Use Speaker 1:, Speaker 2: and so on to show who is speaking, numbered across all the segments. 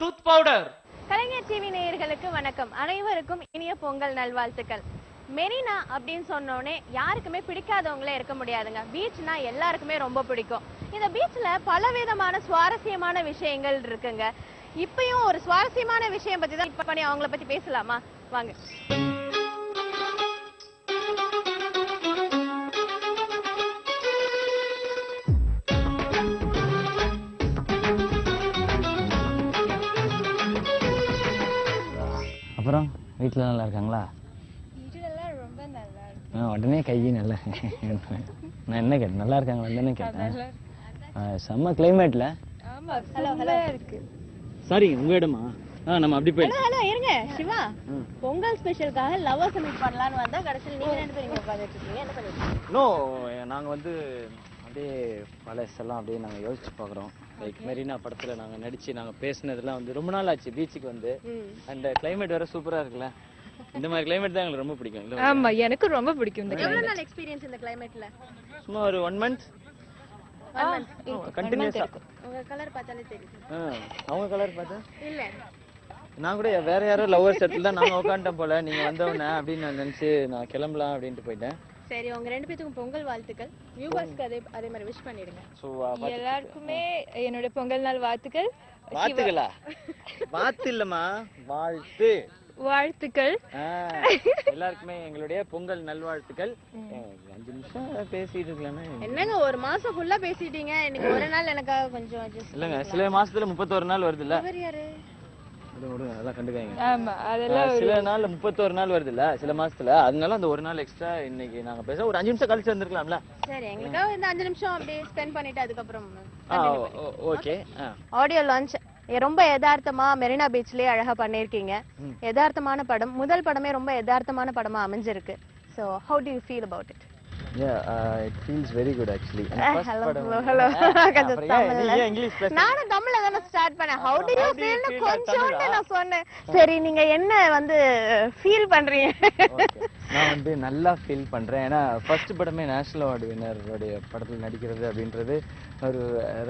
Speaker 1: Tooth powder.
Speaker 2: கலைஞர் TV நேயர்களுக்கு வணக்கம். அனைவருக்கும் இனிய பொங்கல் நல்வாழ்த்துக்கள். மெரினா அப்படின்னு சொன்னோடனே யாருக்குமே பிடிக்காதவங்களே இருக்க முடியாதுங்க. பீச்னா எல்லாருக்குமே ரொம்ப பிடிக்கும். இந்த பீச்ல பலவிதமான சுவாரஸ்யமான விஷயங்கள் இருக்குங்க. இப்பயும் ஒரு சுவாரஸ்யமான விஷயம் பத்தி தான் பண்ணி அவங்கள பத்தி பேசலாமா? வாங்க.
Speaker 3: அப்புறம் வீட்டில் நல்லா இருக்காங்களா?
Speaker 2: வீட்டுலலாம் ரொம்ப நல்லா இருக்கு.
Speaker 3: உடனே கையை நல்லா நான் என்ன கேட்டேன், நல்லா இருக்காங்களா தானே கேட்டேன். செம்ம கிளைமேட்ல.
Speaker 2: ஆமா, ஹலோ ஹலோ இருக்கு.
Speaker 3: சாரி, உங்க இடமா? நம்ம அப்படி போயிடலாம்.
Speaker 2: ஹலோ இருங்க சிவா, பொங்கல் ஸ்பெஷலுக்காக லவ்வர்ஸ் மீட் பண்ணலாம்னு வந்தா கடைசியில் நீங்க ரெண்டு பேரும் இங்க உட்கார்ந்துட்டு இருக்கீங்க. என்ன பண்ணிட்டு?
Speaker 3: நோ, நாங்க வந்து அப்படியே பழசெல்லாம் அப்படியே நாங்கள் யோசிச்சு பார்க்குறோம். லைக் மெரினா படத்தில் நாங்கள் நடிச்சு நாங்கள் பேசினதெல்லாம் வந்து ரொம்ப நாள் ஆச்சு பீச்சுக்கு வந்து. அண்ட் கிளைமேட் வேற சூப்பராக இருக்குல்ல. இந்த மாதிரி கிளைமேட் தான் எங்களுக்கு ரொம்ப பிடிக்கும்.
Speaker 4: ஆமா, எனக்கு ரொம்ப பிடிக்கும் இந்த
Speaker 2: எவ்வளவு நாள் எக்ஸ்பீரியன்ஸ் இந்த கிளைமேட்ல?
Speaker 3: சும்மா ஒரு 1 month கண்டினியூஸா.
Speaker 2: உங்க கலர் பார்த்தாலே தெரியும்.
Speaker 3: அவங்க கலர் பார்த்தா
Speaker 2: இல்ல,
Speaker 3: நான் கூட வேற யாரோ லவ்வர்ஸ் இடத்துல தான் நாங்க உட்காந்துட்டோம் போல. நீங்க வந்தவன அப்படின்னு நான் நினைச்சு நான் கிளம்பலாம் அப்படின்ட்டு போயிட்டேன்.
Speaker 2: சரி, உங்க ரெண்டு பேத்துக்கும் பொங்கல் வாழ்த்துக்கள். வியூவர்ஸ்க்கு அதே மாதிரி விஷ் பண்ணிடுங்க.
Speaker 3: சோ
Speaker 4: எல்லாருக்குமே என்னோட பொங்கல் நாள் வாழ்த்துக்கள்.
Speaker 3: வாழ்த்துக்களா? வாழ்த்து இல்லம்மா, வாழ்த்து.
Speaker 4: வாழ்த்துக்கள்
Speaker 3: எல்லாருக்குமே எங்களுடைய பொங்கல் நல்வாழ்த்துக்கள். 5 நிமிஷம் பேசிட்டு இருக்கலாமே.
Speaker 2: என்னங்க ஒரு மாசம் ஃபுல்லா பேசிட்டீங்க, இன்னைக்கு ஒரு நாள் எனக்காக கொஞ்சம் அட்ஜஸ்ட்
Speaker 3: இல்லங்க. சில மாசத்துல 31 நாள் வருது இல்ல?
Speaker 2: யாரு?
Speaker 3: அதெல்லாம் கண்டுக்காங்க.
Speaker 4: ஆமா, அதெல்லாம்
Speaker 3: சில நாள் 31 நாள் வருது இல்ல சில மாசத்துல. அதனால அந்த ஒரு நாள் எக்ஸ்ட்ரா இன்னைக்கு நாங்க பேச ஒரு 5 நிமிஷம் கழிச்சு வந்திருக்கலாம்ல.
Speaker 2: சரி, எங்களுக்காக இந்த 5 நிமிஷம் அப்படியே ஸ்பெண்ட் பண்ணிட்டு அதுக்கப்புறம்
Speaker 3: ஓகே.
Speaker 2: ஆடியோ லான்ச் ரொம்ப யதார்த்தமா மெரினா பீச்லயே அழகா பண்ணிருக்கீங்க. யதார்த்தமான படம், முதல் படமே ரொம்ப யதார்த்தமான படமா அமைஞ்சிருக்கு. So how do you feel about it?
Speaker 3: It feels very good actually.
Speaker 2: Hello. நானும் தமிழ்ல தான ஸ்டார்ட் பண்ணேன். How do you feel னு கொஞ்சோண்டு நான் சொன்னேன். சரி, நீங்க என்ன வந்து ஃபீல் பண்றீங்க?
Speaker 3: நான் வந்து நல்லா ஃபீல் பண்றேன். ஏன்னா ஃபர்ஸ்ட் படமே நேஷனல் அவார்டு வின்னருடைய படத்துல நடிக்கிறது அப்படின்றது ஒரு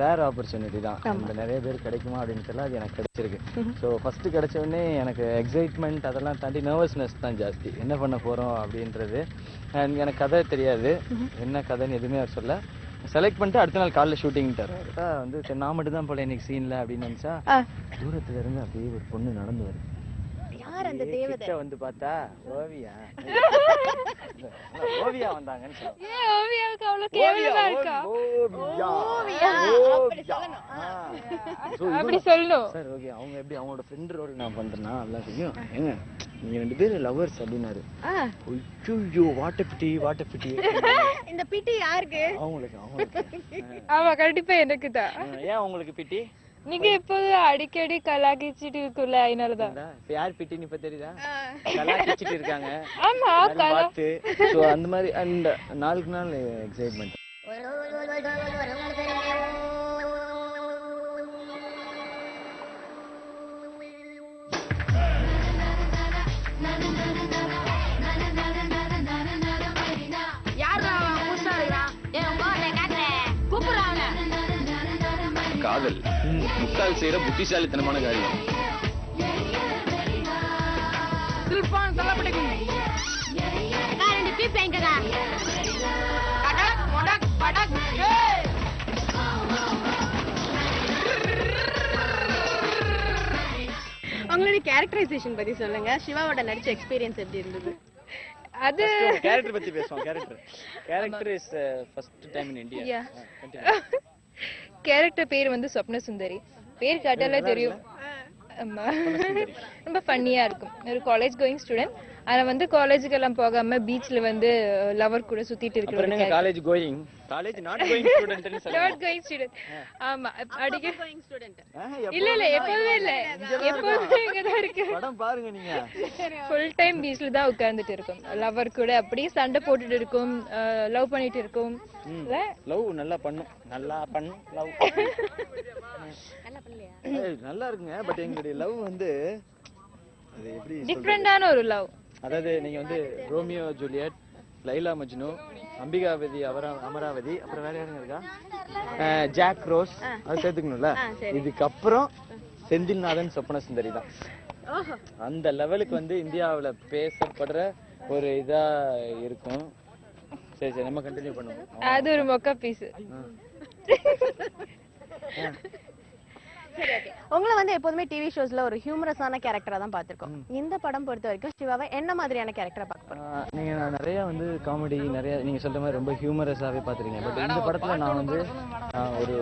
Speaker 3: ரேர் ஆப்பர்ச்சுனிட்டி தான். அந்த நிறைய பேர் கிடைக்குமா அப்படின்னு தெரியல, அது எனக்கு கிடைச்சிருக்கு. ஸோ ஃபர்ஸ்ட் கிடைச்ச உடனே எனக்கு எக்ஸைட்மெண்ட் அதெல்லாம் தாண்டி நர்வஸ்னஸ் தான் ஜாஸ்தி. என்ன பண்ண போறோம் அப்படின்றது. எனக்கு கதை தெரியாது, என்ன கதைன்னு எதுவுமே அவர் சொல்ல. செலக்ட் பண்ணிட்டு அடுத்த நாள் காலைல ஷூட்டிங் தர வந்து சரி நான் மட்டும் தான் போல இன்னைக்கு சீன்ல அப்படின்னு நினைச்சா தூரத்துல இருந்து அப்படியே ஒரு பொண்ணு நடந்து வருது.
Speaker 2: யார் அந்த தேவதை?
Speaker 3: வந்து பார்த்தா ஓவியா வந்தாங்கன்னு சொல்லுவாங்க.
Speaker 4: ஏன் ஓவியாவுக்கு அவ்வளவு கேவலமா இருக்கா? அப்படி சொல்லணும்
Speaker 3: சார். ஓகே, அவங்க எப்படி அவங்களோட ஃப்ரெண்ட் ரோல் நான் பண்றேன்னா அதெல்லாம் தெரியும். ஏங்க நீங்க 2 பேரும் லவ்வர்ஸ் அப்படின்னாரு. ஐயோ, வாட்ட பிட்டி.
Speaker 2: இந்த பிட்டி யாருக்கு?
Speaker 3: அவங்களுக்கு.
Speaker 4: ஆமா, கண்டிப்பா எனக்கு தான்.
Speaker 3: ஏன் உங்களுக்கு பிட்டி?
Speaker 4: நீங்க இப்போது அடிக்கடி கலாக்கிச்சிட்டு இருக்குல்ல, அதனாலதான்.
Speaker 3: இப்ப யார் பிட்டின்னு இப்ப தெரியுதா? கலாக்கிச்சிட்டு இருக்காங்க.
Speaker 4: ஆமா,
Speaker 3: பார்த்து சோ அந்த மாதிரி அண்ட் நாளுக்கு நாள் எக்ஸைட்மெண்ட்.
Speaker 5: காதல் முட்டாள் செய்யற புத்திசாலித்தனமான காரியம்.
Speaker 2: உங்களுடைய கேரக்டரைசேஷன் பத்தி சொல்லுங்க. சிவாவோட நடிச்ச எக்ஸ்பீரியன்ஸ் எப்படி இருந்தது?
Speaker 4: அது
Speaker 3: கேரக்டர் பத்தி பேசுவோம். Character is first time in India.
Speaker 4: Character பேர் வந்து சொப்ன சுந்தரி. பேர் கேட்டாலே தெரியும். ஆமா, ரொம்ப ஃபன்னியா இருக்கும். ஒரு காலேஜ் கோயிங் ஸ்டூடெண்ட். ஆனா வந்து காலேஜுக்கு எல்லாம் போகாம பீச்ல வந்து லவர் கூட சுத்திட்டு இருக்கிற
Speaker 3: காலேஜ் கோயிங் நாட் கோயிங் ஸ்டூடெண்ட்னு சொல்லுங்க.
Speaker 4: Not going student. ஆமா, அடிக்க
Speaker 2: கோயிங் ஸ்டூடெண்ட்.
Speaker 4: இல்ல எப்பவுமே இல்ல, எப்பவுமே இங்க தான் இருக்கு.
Speaker 3: படம் பாருங்க நீங்க.
Speaker 4: ஃபுல் டைம் பீச்ல தான் உட்கார்ந்துட்டு இருக்கும். லவர் கூட அப்படியே சண்டை போட்டுட்டு இருக்கும், லவ் பண்ணிட்டு இருக்கும்.
Speaker 3: லவ் நல்லா பண்ணும் லவ்
Speaker 2: நல்லா பண்ணலையா?
Speaker 3: நல்லா இருக்குங்க. பட் எங்களுடைய லவ் வந்து அது எப்படி
Speaker 4: டிஃபரண்டான ஒரு லவ்.
Speaker 3: அதாவது நீங்க வந்து ரோமியோ ஜூலியட், லைலா மஜ்னு, அம்பிகாவதி, அமராவதி, அப்புறம் வேற யாருங்க இருக்கா? ஜாக் ரோஸ், அது சேர்த்துக்கணும்ல. இதுக்கப்புறம் செந்தில்நாதன் சொப்பன சுந்தரி தான். அந்த லெவலுக்கு வந்து இந்தியாவுல பேசப்படுற ஒரு இதா இருக்கும். சரி சரி நம்ம கண்டினியூ பண்ணுவோம்.
Speaker 4: அது ஒரு மொக்க பீஸ்.
Speaker 2: சரி ஓகே. உங்களை வந்து எப்போதுமே டிவி ஷோஸ்ல ஒரு ஹியூமரஸான கேரக்டரா தான் பார்த்திருக்கோம். இந்த படம் பொறுத்த வரைக்கும் சிவாவை என்ன மாதிரியான கேரக்டரா பார்க்க போறீங்க?
Speaker 3: நீங்க நிறைய வந்து காமெடி நிறைய நீங்க சொல்ற மாதிரி ரொம்ப ஹியூமரஸாவே பாத்துறீங்க. பட் இந்த படத்துல நான் வந்து ஒரு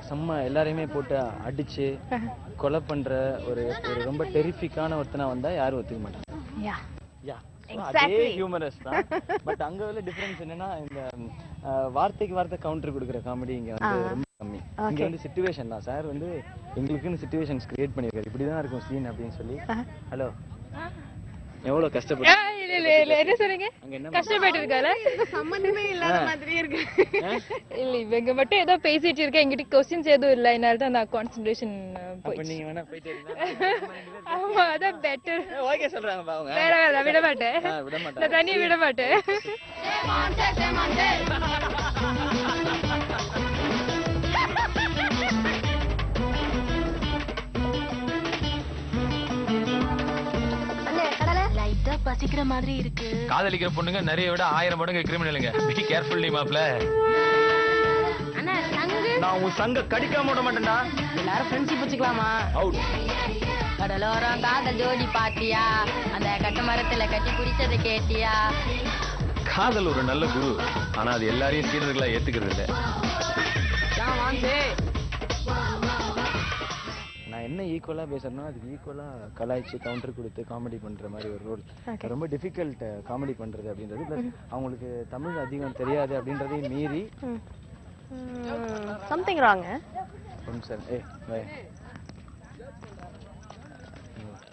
Speaker 3: செம்ம எல்லாரையுமே போட்டு அடிச்சு கொலை பண்ற ஒரு ஒரு ரொம்ப டெரிஃபிக்கான ஒருத்தனா வந்தா யாரும் ஒத்துக்க மாட்டாங்க.
Speaker 2: யா
Speaker 3: யா அதே ஹியூமரஸ் தான். பட் அங்க உள்ள டிஃபரன்ஸ் என்னன்னா இந்த வார்த்தைக்கு வார்த்தை கவுண்டர் கொடுக்குற காமெடி இங்க வந்து ரொம்ப கம்மி. இங்க வந்து சிச்சுவேஷன் தான். சார் வந்து எங்களுக்குன்னு சிச்சுவேஷன்ஸ் கிரியேட் பண்ணிருக்காரு. இப்படிதான் இருக்கும் சீன் அப்படின்னு சொல்லி. ஹலோ எவ்வளவு கஷ்டப்பட்டு
Speaker 4: என்ன சொல்றீங்க? கஷ்டப்பட்டு இருக்காரு.
Speaker 2: சம்பந்தமே இல்லாத மாதிரி இருக்கு.
Speaker 4: இல்ல இவங்க மட்டும் ஏதோ பேசிட்டு இருக்க, எங்கிட்ட கொஸ்டின்ஸ் எதுவும் இல்ல, அதனால தான் நான் கான்சென்ட்ரேஷன் போயிடுச்சு.
Speaker 3: நீங்க வேணா போயிட்டே
Speaker 4: ஆமா அதான் பெட்டர்.
Speaker 3: ஓகே சொல்றாங்க அவங்க.
Speaker 4: வேற வேற விட மாட்டேன்.
Speaker 3: விட மாட்டேன்.
Speaker 4: நான் தனியா விட மாட்டேன்.
Speaker 1: பசிக்கிற மாதிரி இருக்கு.
Speaker 5: காதலிக்கிற பொண்ணுங்க நிறைய விட 1000 மடங்கு கிரிமினலுங்க. பி கேர்ஃபுல் நீ மாப்ள.
Speaker 1: அண்ணா சங்கு.
Speaker 3: நான் உன் சங்க கடிக்காம விட மாட்டேன்டா.
Speaker 1: எல்லாரும் ஃப்ரெண்ட்ஷிப் வச்சுக்கலாமா?
Speaker 3: அவுட்.
Speaker 1: கடலோரம் காதல் ஜோடி பாத்தியா? அந்த கட்ட மரத்துல கட்டி பிடிச்சதை கேட்டியா?
Speaker 5: காதல் ஒரு நல்ல குரு. ஆனா அது எல்லாரையும் சீடர்களா ஏத்துக்கிறது இல்ல.
Speaker 3: நான் என்ன ஈக்குவலா பேசுறேன்னா அதுக்கு ஈக்குவலா கலாய்ச்சி கவுண்டர் கொடுத்து காமெடி பண்ற மாதிரி ஒரு ரோல். ரொம்ப டிஃபிகல்ட் காமெடி பண்றது அப்படின்றது. பிளஸ் அவங்களுக்கு தமிழ் அதிகம் தெரியாது அப்படின்றதையும் மீறி
Speaker 2: சம்திங் ராங்.
Speaker 3: சார்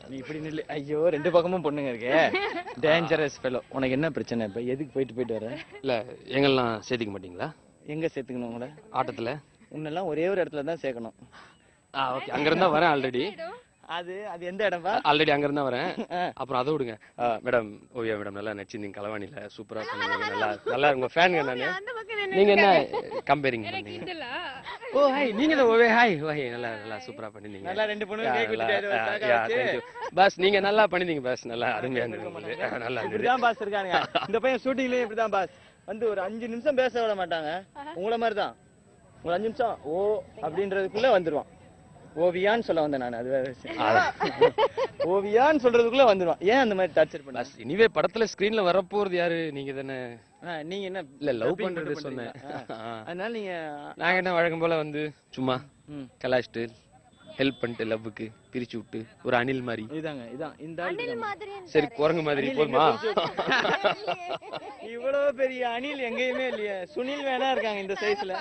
Speaker 3: நீ இப்படி நில்லு. ஐயோ 2 பக்கமும் பொண்ணுங்க இருக்கே. Dangerous fellow. உனக்கு என்ன பிரச்சனை? இப்ப எதுக்கு போயிட்டு வர?
Speaker 6: இல்ல எங்கெல்லாம் சேர்த்திக்க மாட்டீங்களா?
Speaker 3: எங்க சேர்த்துக்கணும் உங்களை?
Speaker 6: ஆட்டத்துல
Speaker 3: உன்னெல்லாம் ஒரே ஒரு இடத்துல தான் சேர்க்கணும்.
Speaker 6: ஓகே, அங்க இருந்தா வரேன். ஆல்ரெடி
Speaker 3: அது அது எந்த இடம்பா?
Speaker 6: ஆல்ரெடி அங்க இருந்தா வரேன். அப்புறம் அதை விடுங்க மேடம். ஓவியா மேடம் நல்லா நடிச்சிருந்தீங்க கலவாணில. சூப்பரா பண்ணீங்க. நல்லா உங்க ஃபேனுங்க நானு. நீங்க என்ன கம்பேரிங் பண்ணீங்க? ஓ ஹாய், நீங்க தான் ஓவே ஹாய் ஹாய். நல்லா சூப்பரா பண்ணிருந்தீங்க.
Speaker 3: நல்லா 2 பொண்ணுங்க கேக் விட்டுட்டாரு.
Speaker 6: பஸ் நீங்க நல்லா பண்ணிருந்தீங்க. பஸ் நல்லா அருமையா இருந்தது. நல்லா இருந்தது.
Speaker 3: இப்படிதான் பாஸ் இருக்காங்க. இந்த பையன் ஷூட்டிங்லயே இப்படிதான் பாஸ். வந்து ஒரு 5 நிமிஷம் பேச விட மாட்டாங்க. உங்கள மாதிரி தான். ஒரு 5 நிமிஷம் ஓ அப்படின்றதுக்குள்ள வந்துருவான். ஓவியான்னு சொல்ல வந்தேன் நான். அது ஓவியான்னு சொல்றதுக்குள்ள வந்துருவான். ஏன் அந்த மாதிரி டார்ச்சர் பண்ண?
Speaker 6: இனிவே படத்துல ஸ்கிரீன்ல வரப்போறது யாரு? நீங்க தானே.
Speaker 3: நீங்க என்ன
Speaker 6: இல்ல லவ் பண்றது சொன்னேன்.
Speaker 3: அதனால நீங்க
Speaker 6: நாங்க என்ன வழக்கம் போல வந்து சும்மா கலாய்ச்சிட்டு ஹெல்ப் பண்ணிட்டு லவ்வுக்கு பிரிச்சு விட்டு ஒரு அணில் மாதிரி.
Speaker 3: இதான் இந்த
Speaker 2: அணில் மாதிரி.
Speaker 6: சரி குரங்கு மாதிரி போதுமா?
Speaker 3: இவ்வளவு பெரிய அணில் எங்கேயுமே இல்லையே. சுனில் வேணா இருக்காங்க இந்த சைஸ்ல.